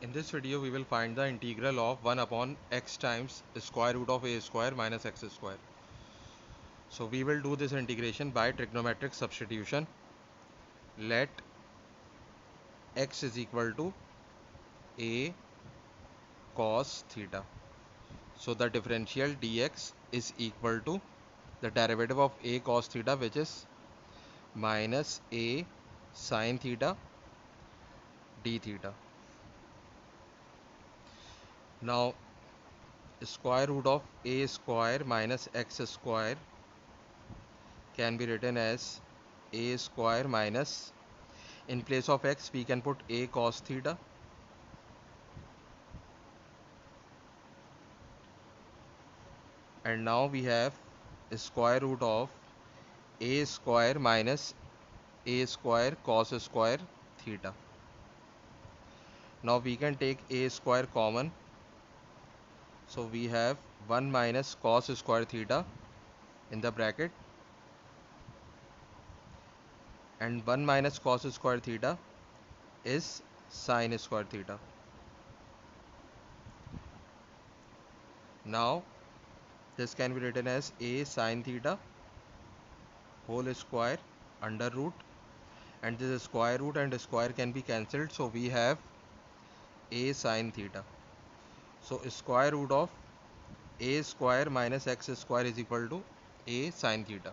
In this video, we will find the integral of 1 upon x times square root of a square minus x square. So we will do this integration by trigonometric substitution. Let x is equal to a cos theta. So the differential dx is equal to the derivative of a cos theta, which is minus a sin theta d theta. Now square root of a square minus x square can be written as a square minus, in place of x we can put a cos theta, and now we have square root of a square minus a square cos square theta. Now we can take a square common, so we have 1 minus cos square theta in the bracket, and 1 minus cos square theta is sin square theta. Now this can be written as a sin theta whole square under root, and this square root and square can be cancelled, so we have a sin theta. So square root of a square minus x square is equal to a sin theta.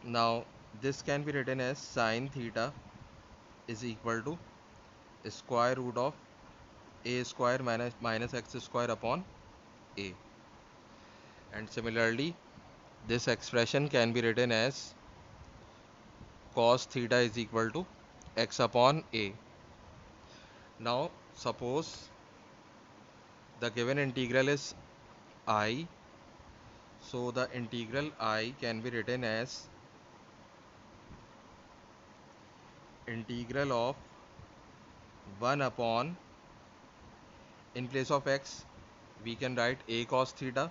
Now this can be written as sin theta is equal to square root of a square minus x square upon a, and similarly this expression can be written as cos theta is equal to x upon a. Now suppose the given integral is I, so the integral I can be written as integral of 1 upon, in place of x we can write a cos theta,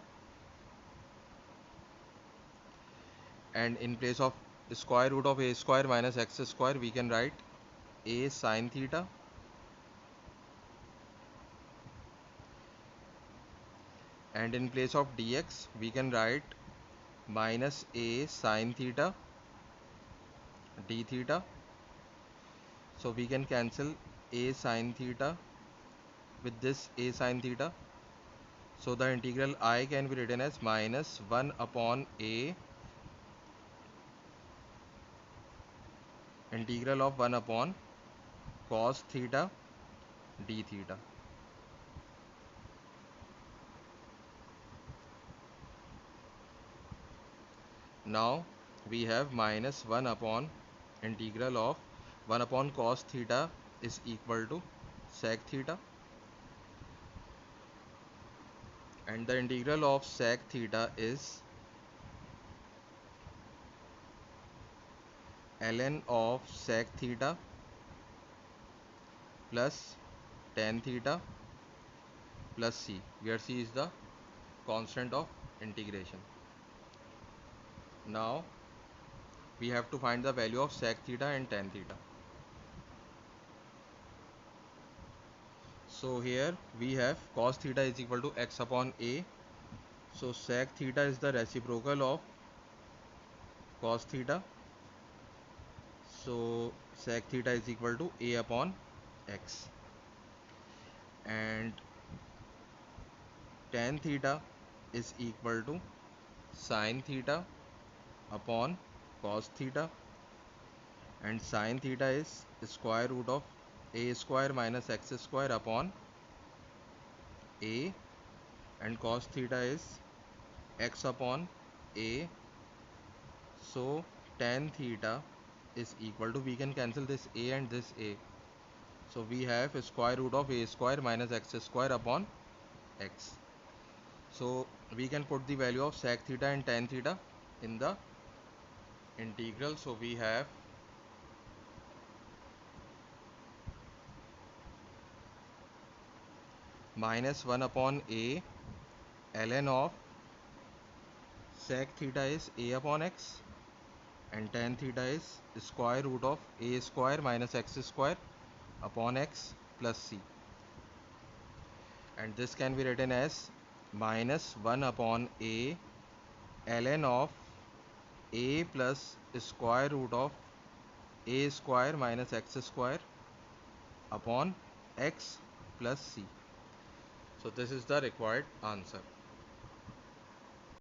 and in place of square root of a square minus x square we can write a sin theta, and in place of dx we can write minus a sin theta d theta. So we can cancel a sin theta with this a sin theta, so the integral I can be written as minus 1 upon a integral of 1 upon cos theta d theta. Now we have minus 1 upon integral of 1 upon cos theta is equal to sec theta, and the integral of sec theta is ln of sec theta plus tan theta plus c, where c is the constant of integration. Now we have to find the value of sec theta and tan theta. So here we have cos theta is equal to x upon a, so sec theta is the reciprocal of cos theta, so sec theta is equal to a upon x, and tan theta is equal to sin theta upon cos theta, and sin theta is square root of a square minus x square upon a, and cos theta is x upon a, so tan theta is equal to, we can cancel this a and this a, so we have square root of a square minus x square upon x. So we can put the value of sec theta and tan theta in the integral, so we have minus 1 upon a ln of sec theta is a upon x and tan theta is square root of a square minus x square upon x plus c, and this can be written as minus 1 upon a ln of a plus square root of a square minus x square upon x plus c. So this is the required answer.